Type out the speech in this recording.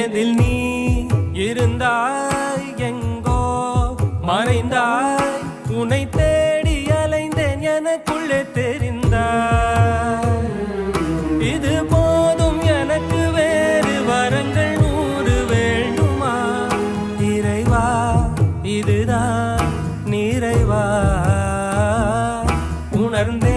எதில் நீ இருந்தாய் எங்கோ மறைந்தாய் உன்னை தேடி அலைந்தேன் எனக்குள்ளே தெரிந்தாய் இது போதும் எனக்கு வேறு வரங்கள் 100 வேண்டுமா இறைவா இதுதான் நிறைவா உணர்ந்தே